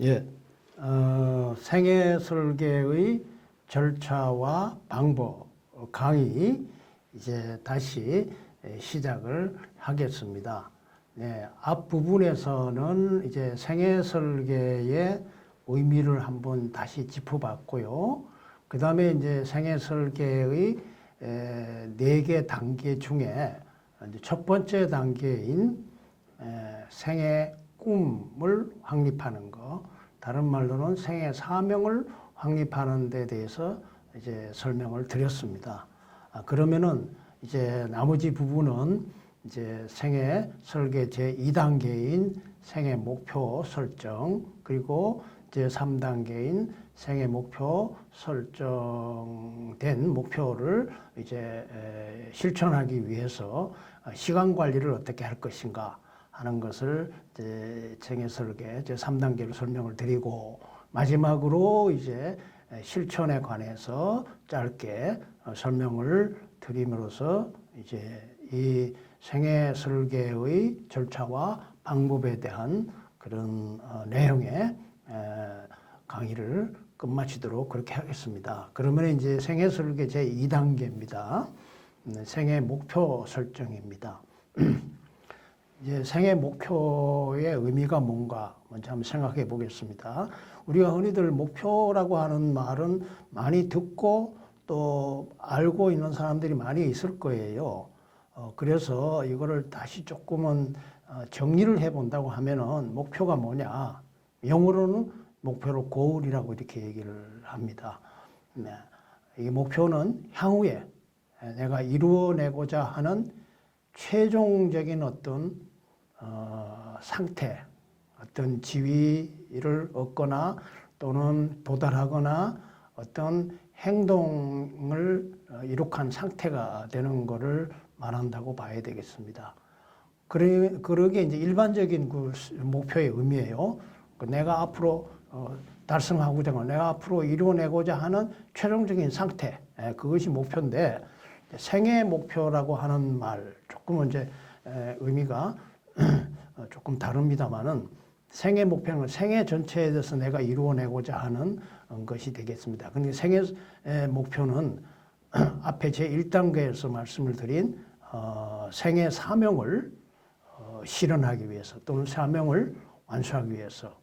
예, 생애 설계의 절차와 방법 강의 이제 다시 시작을 하겠습니다. 네, 앞부분에서는 이제 생애 설계의 의미를 한번 다시 짚어봤고요. 그 다음에 이제 생애 설계의 4개 단계 중에 이제 첫 번째 단계인 생애 꿈을 확립하는 거, 다른 말로는 생애 사명을 확립하는 데 대해서 이제 설명을 드렸습니다. 그러면은 이제 나머지 부분은 이제 생애 설계 제2단계인 생애 목표 설정, 그리고 제3단계인 생애 목표 설정된 목표를 이제 실천하기 위해서 시간 관리를 어떻게 할 것인가 하는 것을 이제 생애 설계 제3단계로 설명을 드리고, 마지막으로 이제 실천에 관해서 짧게 설명을 드림으로써 이제 이 생애 설계의 절차와 방법에 대한 그런 내용의 강의를 끝마치도록 그렇게 하겠습니다. 그러면 이제 생애 설계 제2단계입니다. 생애 목표 설정입니다. 이제 생애 목표의 의미가 뭔가 먼저 한번 생각해 보겠습니다. 우리가 흔히들 목표라고 하는 말은 많이 듣고 또 알고 있는 사람들이 많이 있을 거예요. 그래서 이거를 다시 조금은 정리를 해 본다고 하면은 목표가 뭐냐? 영어로는 목표로 goal이라고 이렇게 얘기를 합니다. 네. 이 목표는 향후에 내가 이루어내고자 하는 최종적인 어떤 상태, 어떤 지위를 얻거나 또는 도달하거나 어떤 행동을 이룩한 상태가 되는 것을 말한다고 봐야 되겠습니다. 그러게 이제 일반적인 그 목표의 의미예요. 내가 앞으로 달성하고자 하는, 내가 앞으로 이루어내고자 하는 최종적인 상태, 그것이 목표인데, 생애 목표라고 하는 말 조금은 이제 의미가 조금 다릅니다만은, 생애 목표는 생애 전체에 대해서 내가 이루어내고자 하는 것이 되겠습니다. 그런데 생애 목표는 앞에 제1단계에서 말씀을 드린 생애 사명을 실현하기 위해서, 또는 사명을 완수하기 위해서,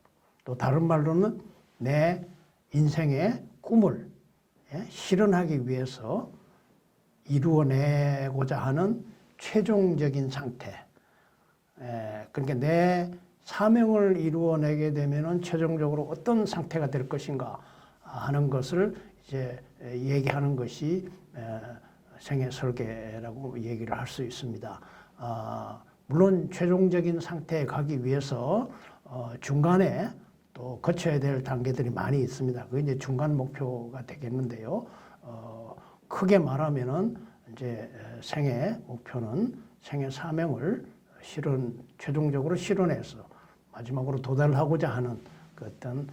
또 다른 말로는 내 인생의 꿈을 실현하기 위해서 이루어내고자 하는 최종적인 상태. 그러니까 내 사명을 이루어내게 되면은 최종적으로 어떤 상태가 될 것인가 하는 것을 이제 얘기하는 것이 생애 설계라고 얘기를 할 수 있습니다. 물론 최종적인 상태에 가기 위해서 중간에 또 거쳐야 될 단계들이 많이 있습니다. 그게 이제 중간 목표가 되겠는데요. 크게 말하면은 이제 생애 목표는 생애 사명을 최종적으로 실현해서 마지막으로 도달하고자 하는 그 어떤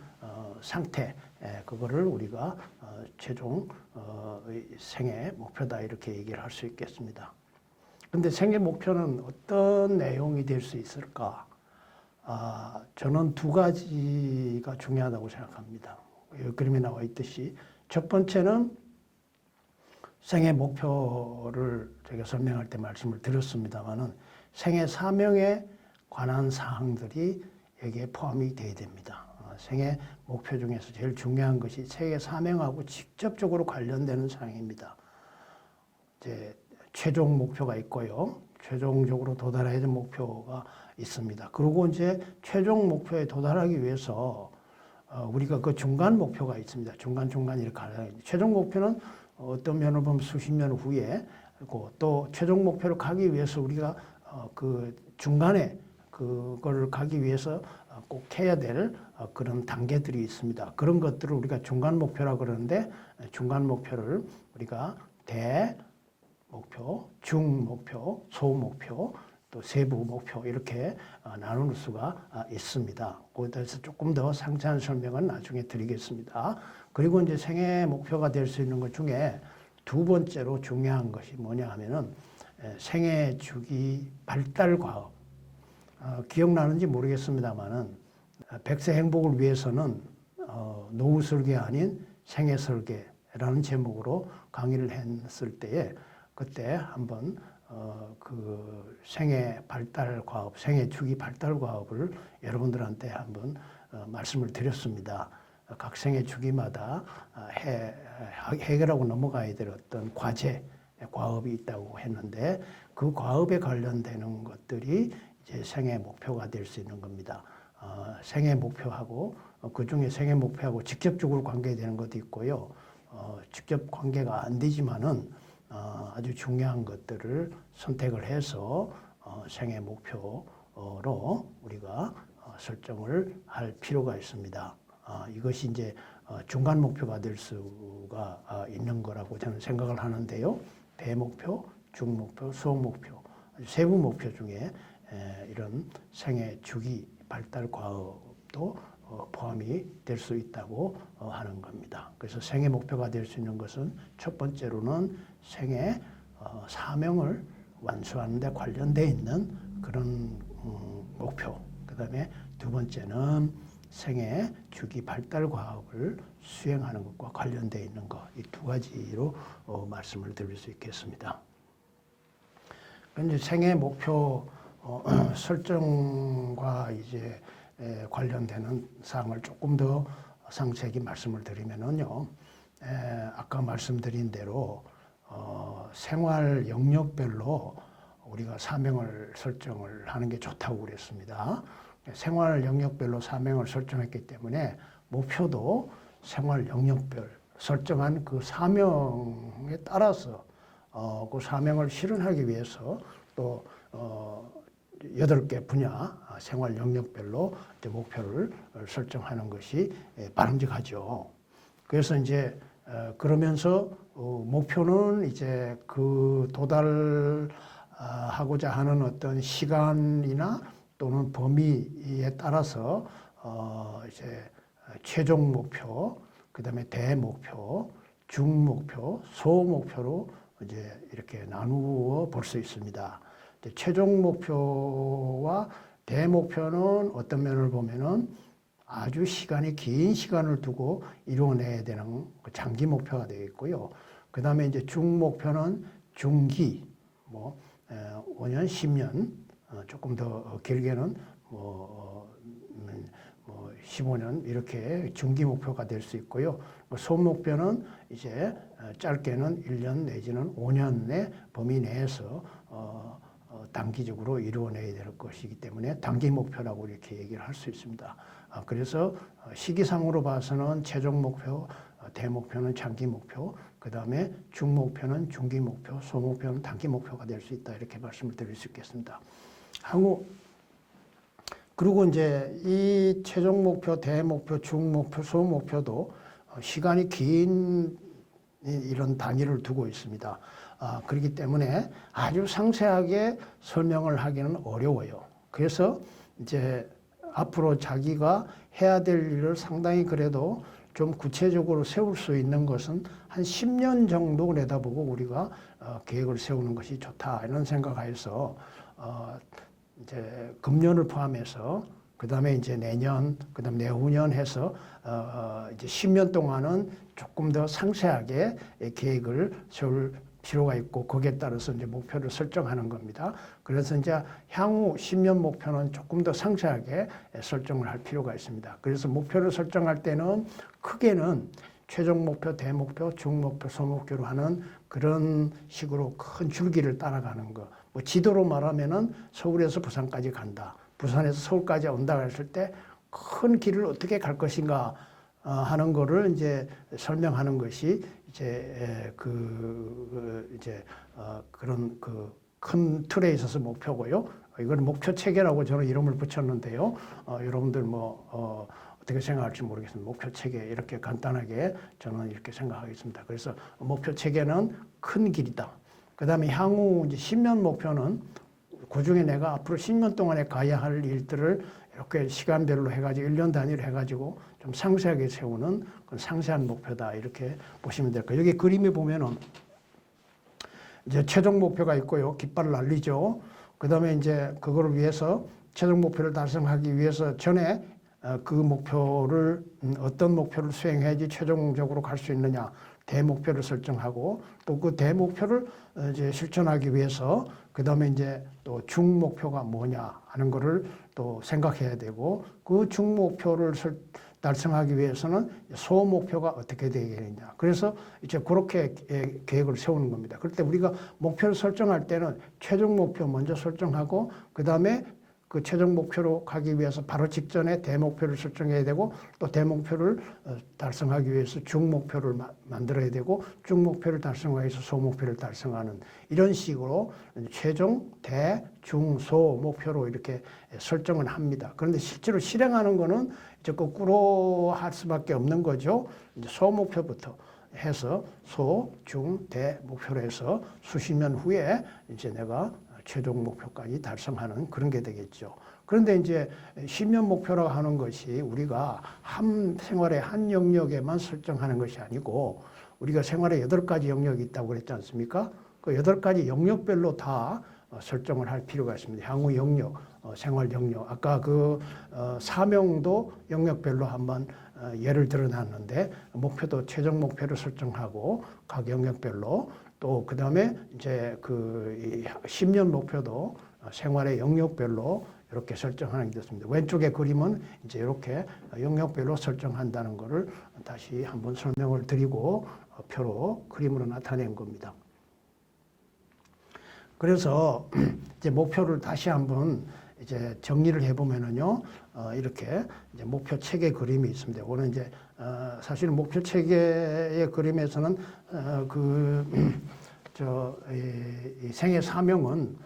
상태, 그거를 우리가 최종 생애 목표다 이렇게 얘기를 할 수 있겠습니다. 그런데 생애 목표는 어떤 내용이 될 수 있을까? 저는 2가지가 중요하다고 생각합니다. 그림에 나와 있듯이 첫 번째는 생애 목표를 제가 설명할 때 말씀을 드렸습니다만은 생애 사명에 관한 사항들이 여기에 포함이 되어야 됩니다. 생애 목표 중에서 제일 중요한 것이 생애 사명하고 직접적으로 관련되는 사항입니다. 이제 최종 목표가 있고요. 최종적으로 도달해야 될 목표가 있습니다. 그리고 이제 최종 목표에 도달하기 위해서 우리가 그 중간 목표가 있습니다. 중간 이렇게 가요. 최종 목표는 어떤 면을 보면 수십 년 후에, 또 최종 목표를 가기 위해서 우리가 그 중간에 그걸 가기 위해서 꼭 해야 될 그런 단계들이 있습니다. 그런 것들을 우리가 중간 목표라고 그러는데, 중간 목표를 우리가 대 목표, 중 목표, 소 목표, 또 세부 목표 이렇게 나눌 수가 있습니다. 거기에 대해서 조금 더 상세한 설명은 나중에 드리겠습니다. 그리고 이제 생애 목표가 될 수 있는 것 중에 두 번째로 중요한 것이 뭐냐 하면은 생애 주기 발달 과업. 기억나는지 모르겠습니다만은 100세 행복을 위해서는 노후 설계 아닌 생애 설계라는 제목으로 강의를 했을 때에 그때 한번 그 생애 발달 과업, 생애 주기 발달 과업을 여러분들한테 한번 말씀을 드렸습니다. 각 생애 주기마다 해결하고 넘어가야 될 어떤 과제, 과업이 있다고 했는데 그 과업에 관련되는 것들이 이제 생애 목표가 될 수 있는 겁니다. 생애 목표하고 그 중에 생애 목표하고 직접적으로 관계되는 것도 있고요. 직접 관계가 안 되지만은 아주 중요한 것들을 선택을 해서 생애 목표로 우리가 설정을 할 필요가 있습니다. 이것이 이제 중간 목표가 될 수가 있는 거라고 저는 생각을 하는데요. 대목표, 중목표, 소목표, 세부 목표 중에 이런 생애 주기 발달 과업도 포함이 될 수 있다고 하는 겁니다. 그래서 생애 목표가 될 수 있는 것은 첫 번째로는 생애 사명을 완수하는 데 관련되어 있는 그런 목표. 그 다음에 두 번째는 생애 주기 발달 과업을 수행하는 것과 관련되어 있는 것. 이 두 가지로 말씀을 드릴 수 있겠습니다. 이제 생애 목표 설정과 이제 관련되는 사항을 조금 더 상세히 말씀을 드리면은요, 아까 말씀드린 대로 생활 영역별로 우리가 사명을 설정을 하는 게 좋다고 그랬습니다. 생활 영역별로 사명을 설정했기 때문에 목표도 생활 영역별 설정한 그 사명에 따라서 그 사명을 실현하기 위해서 또 8개 분야 생활 영역별로 목표를 설정하는 것이 바람직하죠. 그래서 이제 그러면서 목표는 이제 그 도달하고자 하는 어떤 시간이나 또는 범위에 따라서 이제 최종 목표, 그다음에 대목표, 중목표, 소목표로 이제 이렇게 나누어 볼 수 있습니다. 최종 목표와 대목표는 어떤 면을 보면은 아주 시간이 긴 시간을 두고 이루어내야 되는 장기 목표가 되겠고요. 그 다음에 이제 중목표는 중기, 5년, 10년, 조금 더 길게는 15년 이렇게 중기 목표가 될 수 있고요. 소목표는 이제 짧게는 1년 내지는 5년의 범위 내에서 단기적으로 이루어내야 될 것이기 때문에 단기 목표라고 이렇게 얘기를 할 수 있습니다. 그래서 시기상으로 봐서는 최종 목표, 대목표는 장기 목표, 그 다음에 중목표는 중기 목표, 소목표는 단기 목표가 될 수 있다 이렇게 말씀을 드릴 수 있겠습니다. 그리고 이제 이 최종 목표, 대목표, 중목표, 소목표도 시간이 긴 이런 단위를 두고 있습니다. 그렇기 때문에 아주 상세하게 설명을 하기는 어려워요. 그래서 이제 앞으로 자기가 해야 될 일을 상당히 그래도 좀 구체적으로 세울 수 있는 것은 한 10년 정도 내다보고 우리가 계획을 세우는 것이 좋다 이런 생각하여서 이제 금년을 포함해서 그 다음에 이제 내년, 그 다음 내후년 해서 이제 10년 동안은 조금 더 상세하게 계획을 세울 필요가 있고 거기에 따라서 이제 목표를 설정하는 겁니다. 그래서 이제 향후 10년 목표는 조금 더 상세하게 설정을 할 필요가 있습니다. 그래서 목표를 설정할 때는 크게는 최종 목표, 대목표, 중목표, 소목표로 하는 그런 식으로 큰 줄기를 따라가는 거. 지도로 말하면은 서울에서 부산까지 간다. 부산에서 서울까지 온다 했을 때 큰 길을 어떻게 갈 것인가 하는 거를 이제 설명하는 것이 이제 그런 그 큰 틀에 있어서 목표고요. 이건 목표 체계라고 저는 이름을 붙였는데요. 여러분들 어떻게 생각할지 모르겠습니다. 목표 체계 이렇게 간단하게 저는 이렇게 생각하겠습니다. 그래서 목표 체계는 큰 길이다. 그 다음에 향후 이제 10년 목표는 그중에 내가 앞으로 10년 동안에 가야 할 일들을 이렇게 시간별로 해가지고 1년 단위로 해가지고 좀 상세하게 세우는 그런 상세한 목표다 이렇게 보시면 될 거예요. 여기 그림에 보면은 이제 최종 목표가 있고요. 깃발을 날리죠. 그 다음에 이제 그거를 위해서 최종 목표를 달성하기 위해서 전에 그 목표를 어떤 목표를 수행해야지 최종적으로 갈 수 있느냐 대목표를 설정하고 또 그 대목표를 이제 실천하기 위해서 그 다음에 이제 또 중목표가 뭐냐 하는 거를 또 생각해야 되고 그 중목표를 달성하기 위해서는 소목표가 어떻게 되겠느냐. 그래서 이제 그렇게 계획을 세우는 겁니다. 그럴 때 우리가 목표를 설정할 때는 최종 목표 먼저 설정하고 그 다음에 그 최종 목표로 가기 위해서 바로 직전에 대목표를 설정해야 되고 또 대목표를 달성하기 위해서 중목표를 만들어야 되고 중목표를 달성하기 위해서 소목표를 달성하는 이런 식으로 최종, 대, 중, 소 목표로 이렇게 설정을 합니다. 그런데 실제로 실행하는 거는 이제 거꾸로 할 수밖에 없는 거죠. 이제 소목표부터 해서 소, 중, 대 목표로 해서 수십 년 후에 이제 내가 최종 목표까지 달성하는 그런 게 되겠죠. 그런데 이제 10년 목표라고 하는 것이 우리가 한 생활의 한 영역에만 설정하는 것이 아니고 우리가 생활에 8가지 영역이 있다고 그랬지 않습니까? 그 8가지 영역별로 다 설정을 할 필요가 있습니다. 향후 영역, 생활 영역. 아까 그 사명도 영역별로 한번 예를 들어놨는데 목표도 최종 목표를 설정하고 각 영역별로 또 그 다음에 이제 그 10년 목표도 생활의 영역별로 이렇게 설정하는 게 됐습니다. 왼쪽의 그림은 이제 이렇게 영역별로 설정한다는 것을 다시 한번 설명을 드리고 표로 그림으로 나타낸 겁니다. 그래서 이제 목표를 다시 한번 이제 정리를 해보면은요, 이렇게 이제 목표 체계 그림이 있습니다. 오늘 이제 사실은 목표 체계의 그림에서는 이 생애 사명은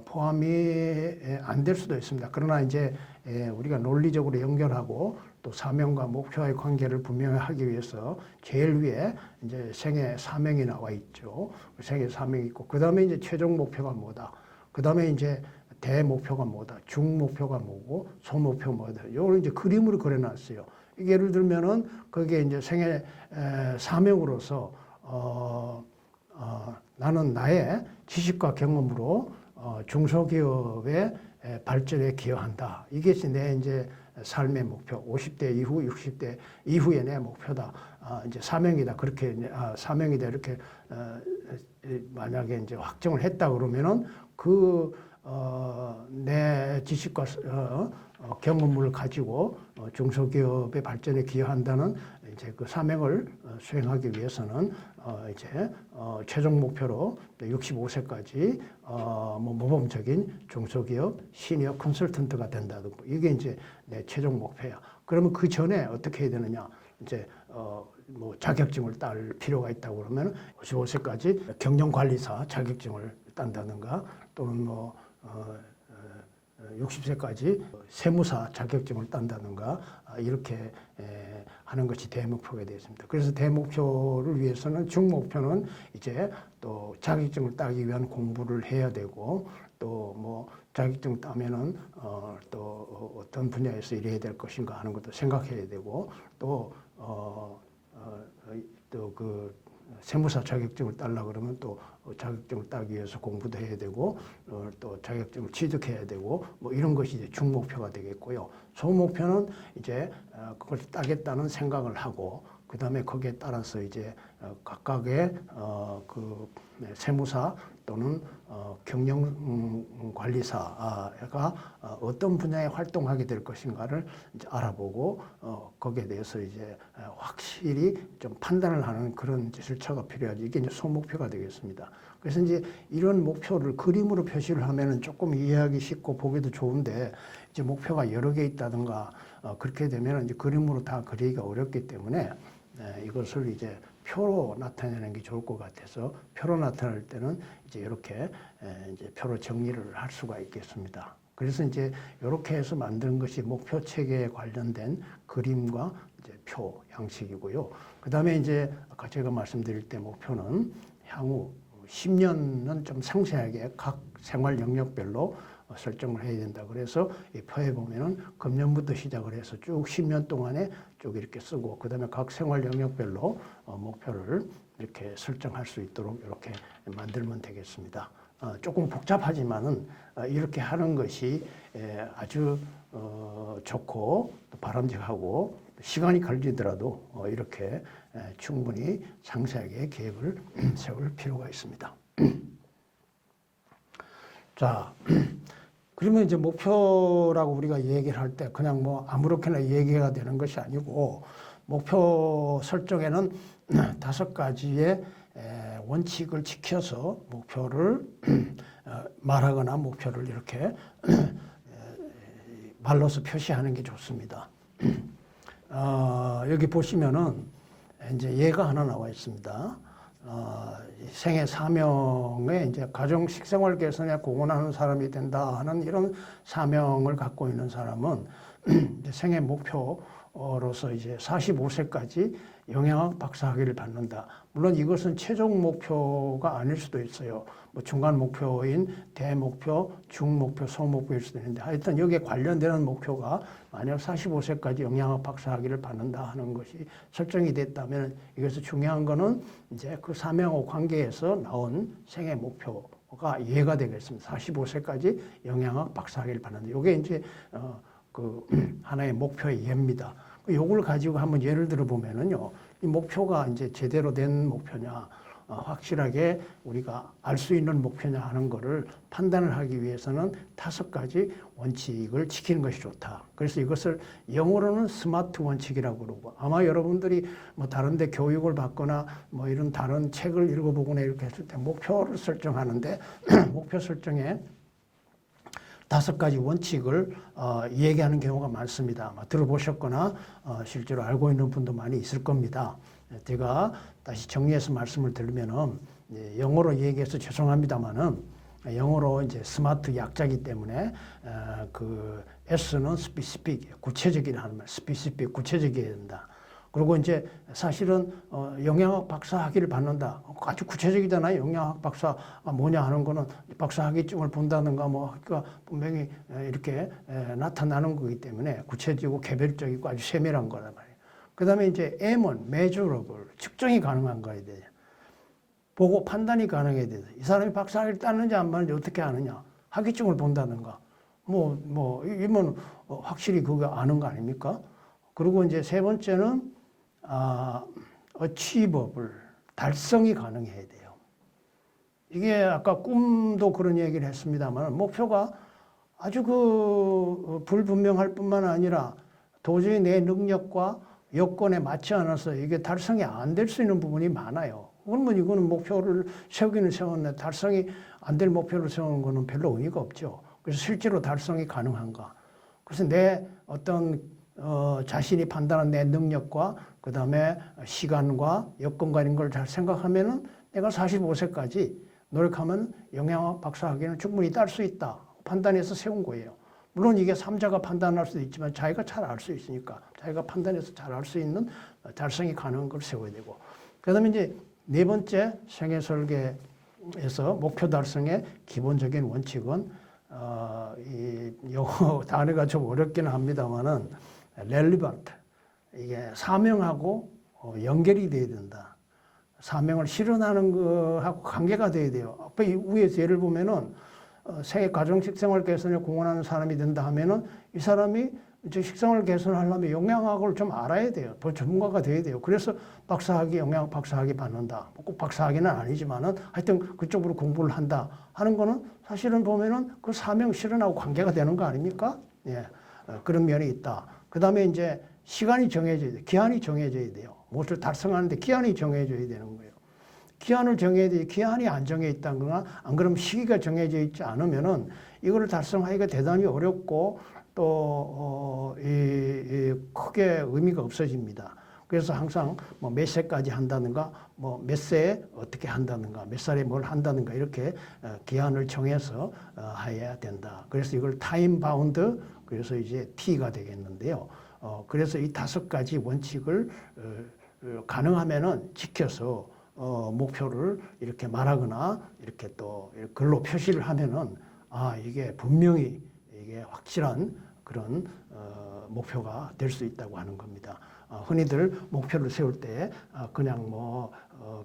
포함이 안 될 수도 있습니다. 그러나 이제 우리가 논리적으로 연결하고 또 사명과 목표와의 관계를 분명히 하기 위해서 제일 위에 이제 생애 사명이 나와 있죠. 생애 사명이 있고 그 다음에 이제 최종 목표가 뭐다. 그 다음에 이제 대목표가 뭐다. 중목표가 뭐고 소목표 뭐다. 이걸 이제 그림으로 그려놨어요. 예를 들면은 거기에 이제 생애 사명으로서 나는 나의 지식과 경험으로 중소기업의 발전에 기여한다. 이것이 내 이제 삶의 목표. 50대 이후, 60대 이후의 내 목표다. 이제 사명이다. 그렇게 사명이다. 이렇게 만약에 이제 확정을 했다 그러면은 내 지식과 경험을 가지고 중소기업의 발전에 기여한다는 이제 그 사명을 수행하기 위해서는 이제 최종 목표로 65세까지 모범적인 중소기업 시니어 컨설턴트가 된다든가 이게 이제 내 최종 목표야. 그러면 그 전에 어떻게 해야 되느냐? 이제 뭐 자격증을 딸 필요가 있다고 그러면 55세까지 경영관리사 자격증을 딴다든가 또는 뭐 60세까지 세무사 자격증을 딴다든가 이렇게 하는 것이 대목표가 되어 있습니다. 그래서 대목표를 위해서는 중목표는 이제 또 자격증을 따기 위한 공부를 해야 되고 또 뭐 자격증 따면은 또 어떤 분야에서 일해야 될 것인가 하는 것도 생각해야 되고 또 그 세무사 자격증을 따려고 그러면 또 자격증을 따기 위해서 공부도 해야 되고 또 자격증을 취득해야 되고 뭐 이런 것이 이제 중목표가 되겠고요. 소목표는 이제 그걸 따겠다는 생각을 하고 그 다음에 거기에 따라서 이제 각각의 그 세무사 또는 경영관리사가 어떤 분야에 활동하게 될 것인가를 이제 알아보고 거기에 대해서 이제 확실히 좀 판단을 하는 그런 절차가 필요하지. 이게 이제 소목표가 되겠습니다. 그래서 이제 이런 목표를 그림으로 표시를 하면은 조금 이해하기 쉽고 보기도 좋은데 이제 목표가 여러 개 있다든가 그렇게 되면 이제 그림으로 다 그리기가 어렵기 때문에 이것을 이제 표로 나타내는 게 좋을 것 같아서 표로 나타낼 때는 이제 이렇게 이제 표로 정리를 할 수가 있겠습니다. 그래서 이제 이렇게 해서 만든 것이 목표 체계에 관련된 그림과 이제 표 양식이고요. 그 다음에 이제 아까 제가 말씀드릴 때 목표는 향후 10년은 좀 상세하게 각 생활 영역별로 설정을 해야 된다. 그래서 이 표에 보면은 금년부터 시작을 해서 쭉 10년 동안에 쭉 이렇게 쓰고 그다음에 각 생활 영역별로 목표를 이렇게 설정할 수 있도록 이렇게 만들면 되겠습니다. 조금 복잡하지만은 이렇게 하는 것이 아주 좋고 또 바람직하고 시간이 걸리더라도 이렇게 충분히 상세하게 계획을 세울 필요가 있습니다. 자, 그러면 이제 목표라고 우리가 얘기를 할 때 그냥 뭐 아무렇게나 얘기가 되는 것이 아니고 목표 설정에는 5가지의 원칙을 지켜서 목표를 말하거나 목표를 이렇게 말로서 표시하는 게 좋습니다. 여기 보시면은 이제 예가 하나 나와 있습니다. 생애 사명에 이제 가정 식생활 개선에 공헌하는 사람이 된다 하는 이런 사명을 갖고 있는 사람은 이제 생애 목표로서 이제 45세까지 영양학 박사학위를 받는다. 물론 이것은 최종 목표가 아닐 수도 있어요. 뭐 중간 목표인 대목표, 중목표, 소목표일 수도 있는데 하여튼 여기에 관련되는 목표가 만약 45세까지 영양학 박사학위를 받는다 하는 것이 설정이 됐다면 이것이 중요한 거는 이제 그 사명과 관계에서 나온 생애 목표가 이해가 되겠습니다. 45세까지 영양학 박사학위를 받는다. 이게 이제 그 하나의 목표의 예입니다. 요걸 가지고 한번 예를 들어 보면은요, 이 목표가 이제 제대로 된 목표냐, 확실하게 우리가 알 수 있는 목표냐 하는 거를 판단을 하기 위해서는 5가지 원칙을 지키는 것이 좋다. 그래서 이것을 영어로는 스마트 원칙이라고 그러고 아마 여러분들이 뭐 다른 데 교육을 받거나 뭐 이런 다른 책을 읽어보거나 이렇게 했을 때 목표를 설정하는데 목표 설정에 5가지 원칙을 얘기하는 경우가 많습니다. 아마 들어보셨거나 실제로 알고 있는 분도 많이 있을 겁니다. 제가 다시 정리해서 말씀을 드리면은 영어로 얘기해서 죄송합니다만은 영어로 이제 스마트 약자이기 때문에 그 S는 specific 구체적이라는 말, specific 구체적이어야 된다. 그리고 이제 사실은 영양학 박사학위를 받는다. 아주 구체적이잖아요. 영양학 박사 뭐냐 하는 거는 박사학위증을 본다든가 뭐 그러니까 분명히 이렇게 나타나는 거기 때문에 구체적이고 개별적이고 아주 세밀한 거란 말이에요. 그다음에 이제 M은 measurable, 측정이 가능한 거야 돼요. 보고 판단이 가능해야 돼요. 이 사람이 박사학위를 땄는지 안 받는지 어떻게 아느냐? 학위증을 본다든가 이면 확실히 그거 아는 거 아닙니까? 그리고 이제 3번째는 achievable, 달성이 가능해야 돼요. 이게 아까 꿈도 그런 얘기를 했습니다만 목표가 아주 불분명할 뿐만 아니라 도저히 내 능력과 여건에 맞지 않아서 이게 달성이 안 될 수 있는 부분이 많아요. 그러면 이거는 목표를 세우기는 세웠는데 달성이 안 될 목표를 세우는 거는 별로 의미가 없죠. 그래서 실제로 달성이 가능한가. 그래서 내 어떤 자신이 판단한 내 능력과 그 다음에 시간과 여건과 이런 걸 잘 생각하면은 내가 45세까지 노력하면 영양학 박사학위는 충분히 딸 수 있다. 판단해서 세운 거예요. 물론 이게 3자가 판단할 수도 있지만 자기가 잘 알 수 있으니까 자기가 판단해서 잘 알 수 있는 달성이 가능한 걸 세워야 되고 그 다음에 이제 4번째 생애 설계에서 목표 달성의 기본적인 원칙은 이 영어 단어가 좀 어렵기는 합니다만은 relevant, 이게 사명하고 연결이 돼야 된다. 사명을 실현하는 거하고 관계가 돼야 돼요. 아까 위에서 예를 보면은 생애 가정 식생활 개선에 공헌하는 사람이 된다 하면은 이 사람이 이제 식생활 개선하려면 영양학을 좀 알아야 돼요. 더 전문가가 돼야 돼요. 그래서 박사학위, 영양학 박사학위 받는다. 꼭 박사학위는 아니지만은 하여튼 그쪽으로 공부를 한다 하는 거는 사실은 보면은 그 사명 실현하고 관계가 되는 거 아닙니까? 예. 그런 면이 있다. 그 다음에 이제 시간이 정해져야 돼요. 기한이 정해져야 돼요. 무엇을 달성하는데 기한이 정해져야 되는 거예요. 기한을 정해야 돼요. 기한이 안 정해 있다거나 안 그러면 시기가 정해져 있지 않으면은 이거를 달성하기가 대단히 어렵고 또 크게 의미가 없어집니다. 그래서 항상 뭐 몇 세까지 한다든가 뭐 몇 세에 어떻게 한다든가 몇 살에 뭘 한다든가 이렇게 기한을 정해서 해야 된다. 그래서 이걸 타임 바운드 그래서 이제 T가 되겠는데요. 그래서 이 5가지 원칙을 가능하면은 지켜서 목표를 이렇게 말하거나 이렇게 또 글로 표시를 하면은 이게 분명히 이게 확실한 그런 목표가 될 수 있다고 하는 겁니다. 흔히들 목표를 세울 때 그냥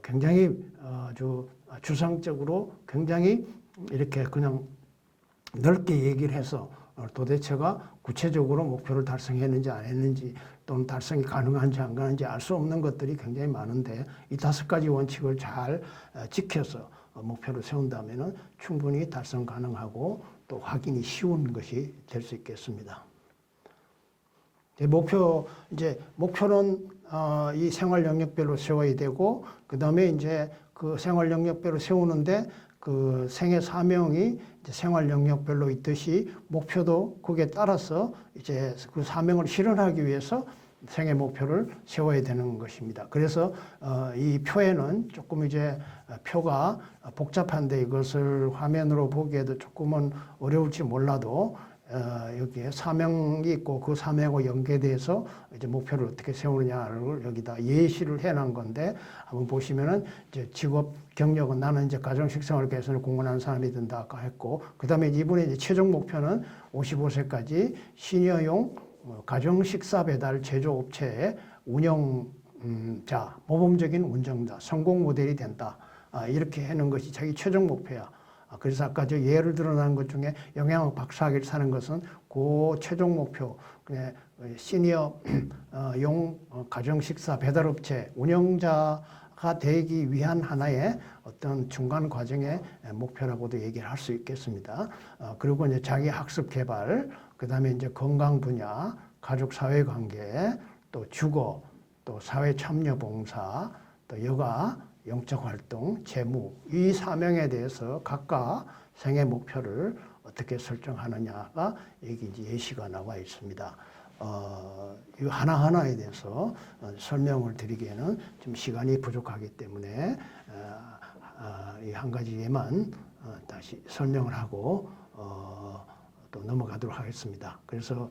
굉장히 아주 추상적으로 굉장히 이렇게 그냥 넓게 얘기를 해서 도대체가 구체적으로 목표를 달성했는지 안 했는지 또는 달성이 가능한지 안 가능한지 알 수 없는 것들이 굉장히 많은데 이 5가지 원칙을 잘 지켜서 목표를 세운다면 충분히 달성 가능하고 또 확인이 쉬운 것이 될 수 있겠습니다. 목표는 이 생활 영역별로 세워야 되고 그 다음에 이제 그 생활 영역별로 세우는데 그 생애 사명이 이제 생활 영역별로 있듯이 목표도 거기에 따라서 이제 그 사명을 실현하기 위해서 생애 목표를 세워야 되는 것입니다. 그래서 이 표에는 조금 이제 표가 복잡한데 이것을 화면으로 보기에도 조금은 어려울지 몰라도 여기에 사명이 있고 그 사명하고 연계돼서 이제 목표를 어떻게 세우느냐를 여기다 예시를 해놓은 건데 한번 보시면은 이제 직업 경력은 나는 이제 가정식 생활 개선을 공헌하는 사람이 된다 아까 했고 그 다음에 이분의 이제 최종 목표는 55세까지 시니어용 가정 식사 배달 제조업체의 운영자, 모범적인 운전자, 성공 모델이 된다. 이렇게 해놓은 것이 자기 최종 목표야. 그래서 아까 저 예를 들어놓은 것 중에 영양학 박사학위를 사는 것은 그 최종 목표, 시니어용 가정 식사 배달업체 운영자가 되기 위한 하나의 어떤 중간 과정의 목표라고도 얘기를 할 수 있겠습니다. 그리고 이제 자기 학습 개발, 그 다음에 이제 건강 분야, 가족 사회 관계, 또 주거, 또 사회 참여 봉사, 또 여가, 영적 활동, 재무, 이 사명에 대해서 각각 생애 목표를 어떻게 설정하느냐가 여기 이제 예시가 나와 있습니다. 이 하나하나에 대해서 설명을 드리기에는 좀 시간이 부족하기 때문에 이 한 가지에만 다시 설명을 하고 또 넘어가도록 하겠습니다. 그래서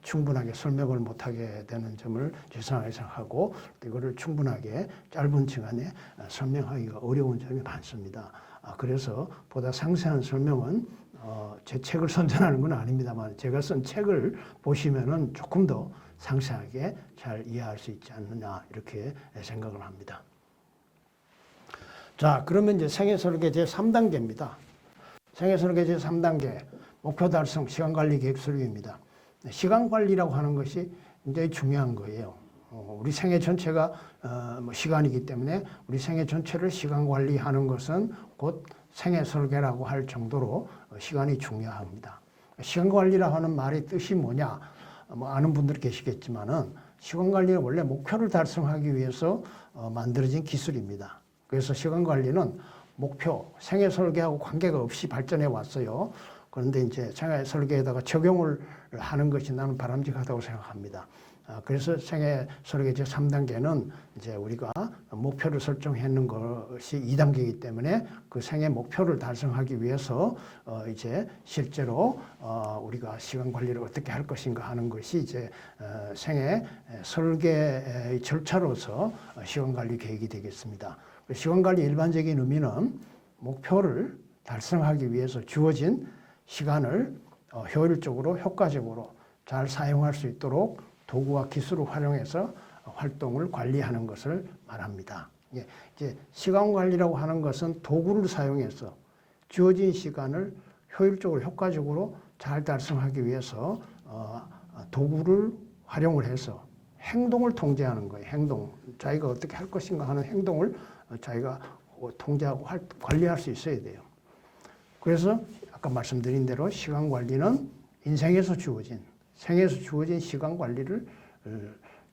충분하게 설명을 못하게 되는 점을 죄송하게 생각하고 이거를 충분하게 짧은 시간에 설명하기가 어려운 점이 많습니다. 그래서 보다 상세한 설명은 제 책을 선전하는 건 아닙니다만 제가 쓴 책을 보시면은 조금 더 상세하게 잘 이해할 수 있지 않느냐 이렇게 생각을 합니다. 자, 그러면 이제 생애설계 제3단계입니다. 생애설계 제3단계 목표 달성 시간관리 계획 설계입니다. 시간관리라고 하는 것이 굉장히 중요한 거예요. 우리 생애 전체가 시간이기 때문에 우리 생애 전체를 시간관리하는 것은 곧 생애설계라고 할 정도로 시간이 중요합니다. 시간관리라고 하는 말의 뜻이 뭐냐? 아는 분들이 계시겠지만은 시간관리는 원래 목표를 달성하기 위해서 만들어진 기술입니다. 그래서 시간관리는 목표, 생애 설계하고 관계가 없이 발전해 왔어요. 그런데 이제 생애 설계에다가 적용을 하는 것이 나는 바람직하다고 생각합니다. 그래서 생애 설계 제3단계는 이제 우리가 목표를 설정했는 것이 2단계이기 때문에 그 생애 목표를 달성하기 위해서 이제 실제로 우리가 시간 관리를 어떻게 할 것인가 하는 것이 이제 생애 설계의 절차로서 시간 관리 계획이 되겠습니다. 시간 관리 일반적인 의미는 목표를 달성하기 위해서 주어진 시간을 효율적으로 효과적으로 잘 사용할 수 있도록 도구와 기술을 활용해서 활동을 관리하는 것을 말합니다. 이제 시간 관리라고 하는 것은 도구를 사용해서 주어진 시간을 효율적으로 효과적으로 잘 달성하기 위해서 도구를 활용을 해서 행동을 통제하는 거예요. 행동. 자기가 어떻게 할 것인가 하는 행동을 자기가 통제하고 관리할 수 있어야 돼요. 그래서 아까 말씀드린 대로 시간 관리는 인생에서 주어진, 생에서 주어진 시간 관리를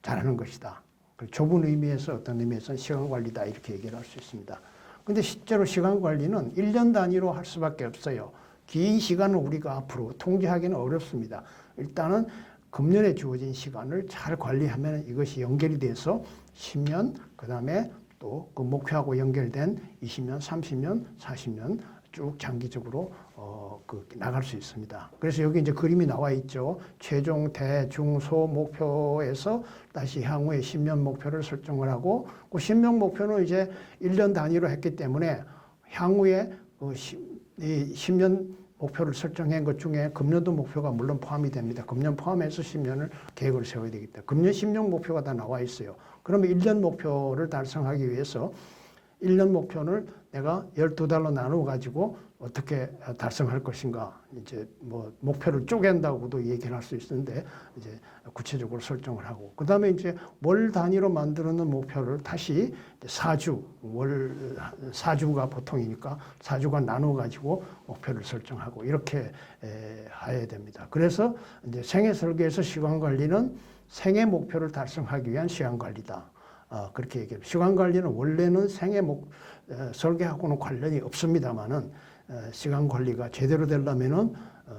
잘하는 것이다. 좁은 의미에서 어떤 의미에서는 시간 관리다 이렇게 얘기를 할 수 있습니다. 그런데 실제로 시간 관리는 1년 단위로 할 수밖에 없어요. 긴 시간을 우리가 앞으로 통제하기는 어렵습니다. 일단은 금년에 주어진 시간을 잘 관리하면 이것이 연결이 돼서 10년, 그 다음에 또 그 목표하고 연결된 20년, 30년, 40년 쭉 장기적으로 나갈 수 있습니다. 그래서 여기 이제 그림이 나와 있죠. 최종, 대, 중, 소 목표에서 다시 향후에 10년 목표를 설정을 하고 그 10년 목표는 이제 1년 단위로 했기 때문에 향후에 이 10년 목표를 설정한 것 중에 금년도 목표가 물론 포함이 됩니다. 금년 포함해서 10년을 계획을 세워야 되기 때문에 금년 10년 목표가 다 나와 있어요. 그러면 1년 목표를 달성하기 위해서 1년 목표를 내가 12달로 나누어 가지고 어떻게 달성할 것인가, 이제 뭐 목표를 쪼갠다고도 얘기를 할 수 있는데 이제 구체적으로 설정을 하고, 그 다음에 이제 월 단위로 만들어 놓은 목표를 다시 4주가 보통이니까 4주간 나누어 가지고 목표를 설정하고 이렇게 해야 됩니다. 그래서 이제 생애 설계에서 시간 관리는 생애 목표를 달성하기 위한 시간 관리다. 그렇게 얘기합니다. 시간 관리는 원래는 생애 설계하고는 관련이 없습니다만은 시간 관리가 제대로 되려면은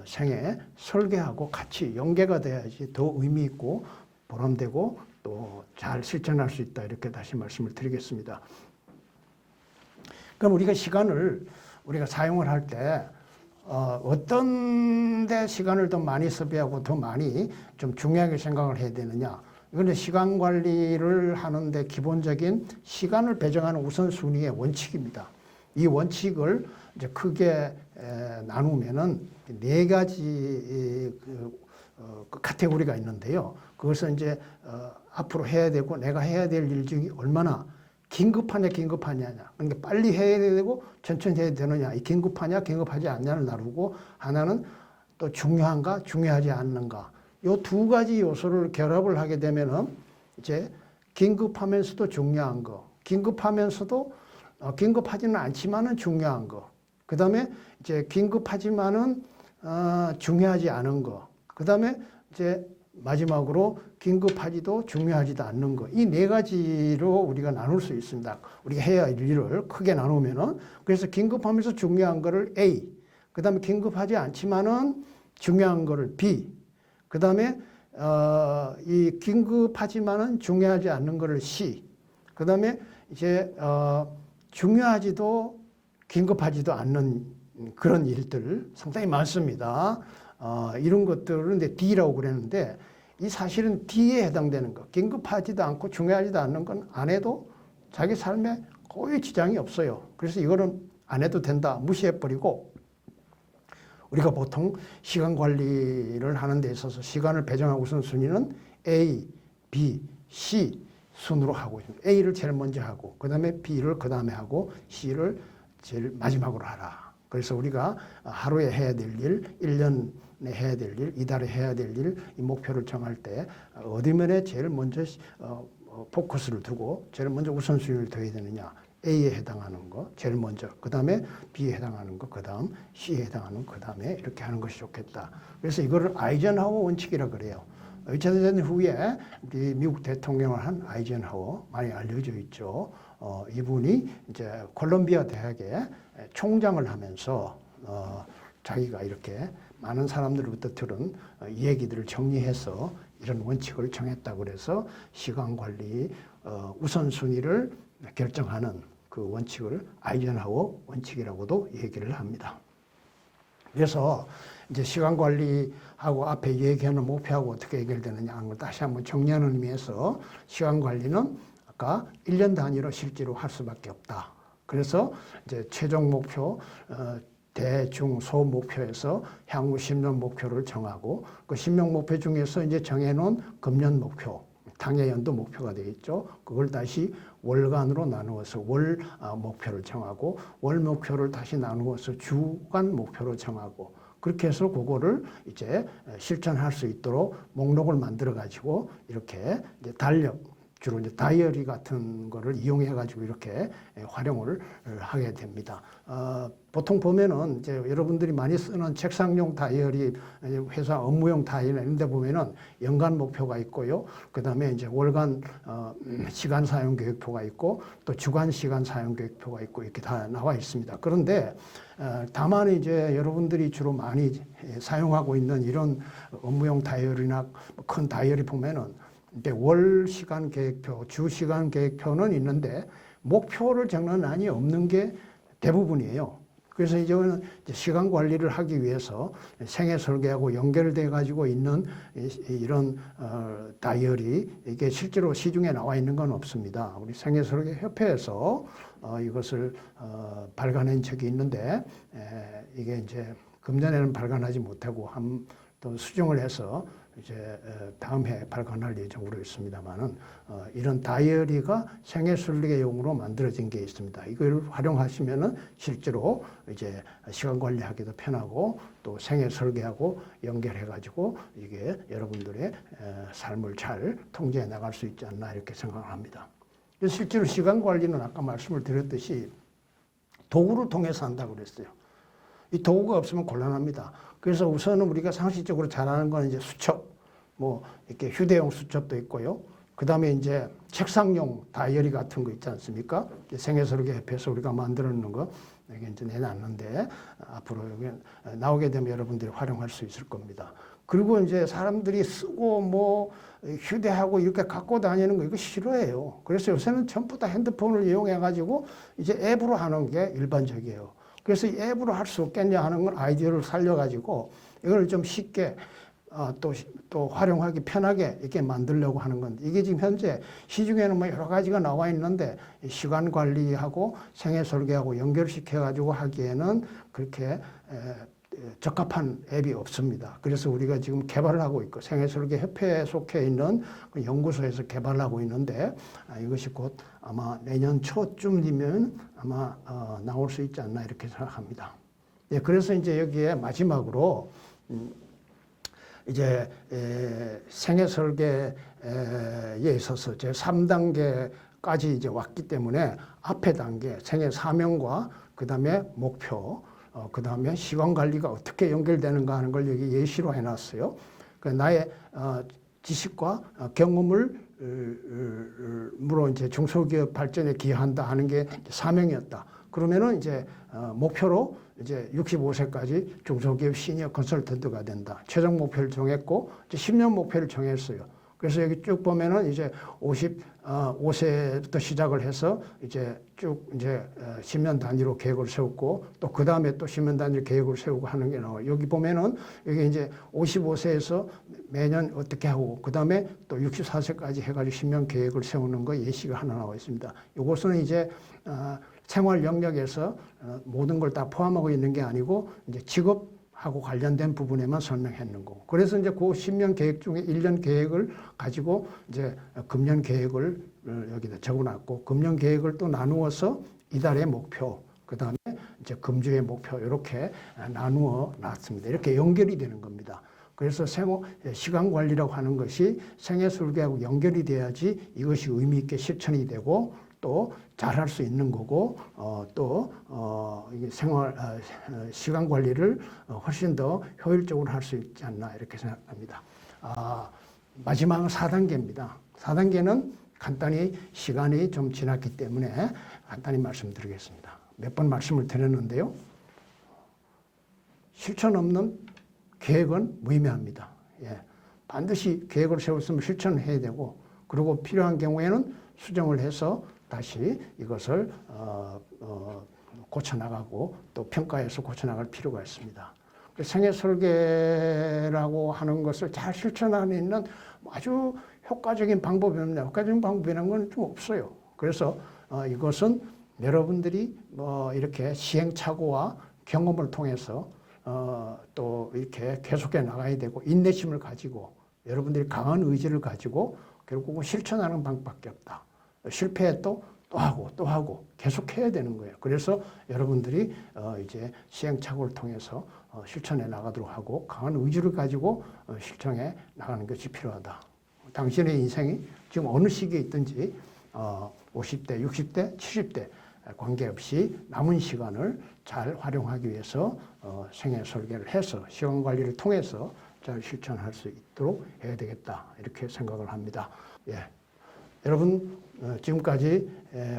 생애 설계하고 같이 연계가 돼야지 더 의미 있고 보람되고 또 잘 실천할 수 있다. 이렇게 다시 말씀을 드리겠습니다. 그럼 우리가 시간을 사용을 할 때 어떤 데 시간을 더 많이 소비하고 더 많이 좀 중요하게 생각을 해야 되느냐. 이건 시간 관리를 하는데 기본적인 시간을 배정하는 우선순위의 원칙입니다. 이 원칙을 이제 크게 나누면은 4가지 카테고리가 있는데요. 그것은 이제 앞으로 해야 되고 내가 해야 될 일 중에 얼마나 긴급하냐 그러니까 빨리 해야 되고 천천히 해야 되느냐, 이 긴급하냐 긴급하지 않냐를 나누고, 하나는 또 중요한가 중요하지 않는가, 이 2가지 요소를 결합을 하게 되면은 이제 긴급하면서도 중요한 거, 긴급하면서도 긴급하지는 않지만은 중요한 거, 그 다음에 이제 긴급하지만은 중요하지 않은 거, 그 다음에 이제 마지막으로 긴급하지도 중요하지도 않는 거, 이 4가지로 우리가 나눌 수 있습니다. 우리가 해야 할 일을 크게 나누면은, 그래서 긴급하면서 중요한 거를 A, 그 다음에 긴급하지 않지만은 중요한 거를 B, 그 다음에 이 긴급하지만은 중요하지 않는 거를 C, 그 다음에 이제 중요하지도 긴급하지도 않는 그런 일들 상당히 많습니다. 이런 것들은 이제 D라고 그랬는데, 이 사실은 D에 해당되는 거, 긴급하지도 않고 중요하지도 않는 건 안 해도 자기 삶에 거의 지장이 없어요. 그래서 이거는 안 해도 된다, 무시해버리고, 우리가 보통 시간 관리를 하는 데 있어서 시간을 배정하고 우선순위는 A, B, C 순으로 하고 있습니다. A를 제일 먼저 하고, 그 다음에 B를 그 다음에 하고, C를 제일 마지막으로 하라. 그래서 우리가 하루에 해야 될 일, 1년에 해야 될 일, 이달에 해야 될 일, 이 목표를 정할 때 어디 면에 제일 먼저 포커스를 두고 제일 먼저 우선순위를 둬야 되느냐. A에 해당하는 거 제일 먼저, 그 다음에 B에 해당하는 거, 그 다음 C에 해당하는 거, 그 다음에 이렇게 하는 것이 좋겠다. 그래서 이거를 아이젠하워 원칙이라 그래요. 2차 대전 후에 미국 대통령을 한 아이젠하워, 많이 알려져 있죠. 이분이 이제 콜롬비아 대학의 총장을 하면서 자기가 이렇게 많은 사람들로부터 들은 얘기들을 정리해서 이런 원칙을 정했다고 그래서 시간 관리 우선순위를 결정하는 그 원칙을 아이젠하워 원칙이라고도 얘기를 합니다. 그래서 이제 시간 관리하고 앞에 얘기하는 목표하고 어떻게 연결되느냐 하는 걸 다시 한번 정리하는 의미에서, 시간 관리는 아까 1년 단위로 실제로 할 수밖에 없다. 그래서 이제 최종 목표, 대중 소 목표에서 향후 10년 목표를 정하고, 그 10년 목표 중에서 이제 정해놓은 금년 목표, 당해 연도 목표가 되겠죠. 그걸 다시 월간으로 나누어서 월 목표를 정하고, 월 목표를 다시 나누어서 주간 목표로 정하고, 그렇게 해서 그거를 이제 실천할 수 있도록 목록을 만들어 가지고 이렇게 이제 달력, 주로 이제 다이어리 같은 거를 이용해 가지고 이렇게 활용을 하게 됩니다. 보통 보면은 이제 여러분들이 많이 쓰는 책상용 다이어리, 회사 업무용 다이어리 이런 데 보면은 연간 목표가 있고요. 그다음에 이제 월간 시간 사용 계획표가 있고, 또 주간 시간 사용 계획표가 있고, 이렇게 다 나와 있습니다. 그런데 다만 이제 여러분들이 주로 많이 사용하고 있는 이런 업무용 다이어리나 큰 다이어리 보면은 근데 월 시간 계획표, 주 시간 계획표는 있는데 목표를 적는 란이 없는 게 대부분이에요. 그래서 이제는 시간 관리를 하기 위해서 생애 설계하고 연결돼 가지고 있는 이런 다이어리, 이게 실제로 시중에 나와 있는 건 없습니다. 우리 생애 설계 협회에서 이것을 발간한 적이 있는데, 이게 이제 금년에는 발간하지 못하고 또 수정을 해서 이제 다음 해 발간할 예정으로 있습니다만은, 이런 다이어리가 생애 설계용으로 만들어진 게 있습니다. 이걸 활용하시면은 실제로 이제 시간 관리하기도 편하고 또 생애 설계하고 연결해 가지고 이게 여러분들의 삶을 잘 통제해 나갈 수 있지 않나 이렇게 생각합니다. 실제로 시간 관리는 아까 말씀을 드렸듯이 도구를 통해서 한다고 그랬어요. 이 도구가 없으면 곤란합니다. 그래서 우선은 우리가 상식적으로 잘 아는 건 이제 수첩, 뭐 이렇게 휴대용 수첩도 있고요. 그 다음에 이제 책상용 다이어리 같은 거 있지 않습니까? 생애 설계 협회에서 우리가 만들어 놓은 거, 이게 이제 내놨는데 앞으로 여기 나오게 되면 여러분들이 활용할 수 있을 겁니다. 그리고 이제 사람들이 쓰고 뭐 휴대하고 이렇게 갖고 다니는 거 이거 싫어해요. 그래서 요새는 전부 다 핸드폰을 이용해 가지고 이제 앱으로 하는 게 일반적이에요. 그래서 이 앱으로 할 수 없겠냐 하는 걸 아이디어를 살려가지고 이걸 좀 쉽게 또 활용하기 편하게 이렇게 만들려고 하는 건데, 이게 지금 현재 시중에는 뭐 여러 가지가 나와 있는데 시간 관리하고 생애 설계하고 연결시켜가지고 하기에는 그렇게 적합한 앱이 없습니다. 그래서 우리가 지금 개발을 하고 있고 생애 설계 협회에 속해 있는 그 연구소에서 개발하고 있는데, 이것이 곧 아마 내년 초쯤이면 아마 나올 수 있지 않나 이렇게 생각합니다. 예, 그래서 이제 여기에 마지막으로 이제 생애 설계에 있어서 제 3단계까지 이제 왔기 때문에 앞에 단계 생애 사명과 그 다음에 목표, 그 다음에 시간 관리가 어떻게 연결되는가 하는 걸 여기 예시로 해놨어요. 나의 지식과 경험을 물론 이제 중소기업 발전에 기여한다 하는 게 사명이었다. 그러면은 이제 목표로 이제 65세까지 중소기업 시니어 컨설턴트가 된다. 최종 목표를 정했고 이제 10년 목표를 정했어요. 그래서 여기 쭉 보면은 이제 55세부터 시작을 해서 이제 쭉 이제 10년 단위로 계획을 세웠고 또 그 다음에 또 10년 단위로 계획을 세우고 하는 게 나와요. 여기 보면은 여기 이제 55세에서 매년 어떻게 하고 그 다음에 또 64세까지 해가지고 10년 계획을 세우는 거 예시가 하나 나와 있습니다. 이것은 이제 생활 영역에서 모든 걸 다 포함하고 있는 게 아니고 이제 직업하고 관련된 부분에만 설명했는 거고. 그래서 이제 그 10년 계획 중에 1년 계획을 가지고 이제 금년 계획을 여기다 적어놨고, 금년 계획을 또 나누어서 이달의 목표, 그 다음에 이제 금주의 목표 이렇게 나누어 놨습니다. 이렇게 연결이 되는 겁니다. 그래서 시간 관리라고 하는 것이 생애 설계하고 연결이 돼야지 이것이 의미 있게 실천이 되고 또 잘할 수 있는 거고, 이게 시간 관리를 훨씬 더 효율적으로 할 수 있지 않나 이렇게 생각합니다. 마지막은 4단계입니다. 4단계는 간단히 시간이 좀 지났기 때문에 간단히 말씀드리겠습니다. 몇 번 말씀을 드렸는데요. 실천 없는 계획은 무의미합니다. 예. 반드시 계획을 세웠으면 실천을 해야 되고, 그리고 필요한 경우에는 수정을 해서 다시 이것을 고쳐나가고 또 평가해서 고쳐나갈 필요가 있습니다. 생애 설계라고 하는 것을 잘 실천하는 아주 효과적인 방법이 없냐. 효과적인 방법이라는 건 좀 없어요. 그래서 이것은 여러분들이 이렇게 시행착오와 경험을 통해서 또 이렇게 계속해 나가야 되고, 인내심을 가지고 여러분들이 강한 의지를 가지고 결국은 실천하는 방법밖에 없다. 실패해도 또 하고 계속 해야 되는 거예요. 그래서 여러분들이 이제 시행착오를 통해서 실천해 나가도록 하고 강한 의지를 가지고 실천해 나가는 것이 필요하다. 당신의 인생이 지금 어느 시기에 있든지 50대, 60대, 70대 관계없이 남은 시간을 잘 활용하기 위해서 생애 설계를 해서 시간 관리를 통해서 잘 실천할 수 있도록 해야 되겠다. 이렇게 생각을 합니다. 예. 여러분 지금까지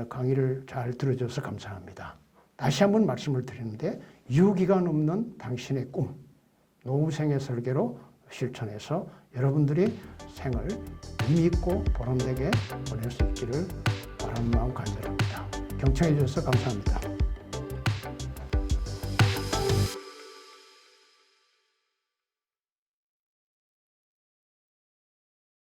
강의를 잘 들어줘서 감사합니다. 다시 한번 말씀을 드리는데, 유기가 넘는 당신의 꿈, 노후생애 설계로 실천해서 여러분들이 생을 의미 있고 보람되게 보낼 수 있기를 바라는 마음 간절합니다. 경청해 주셔서 감사합니다.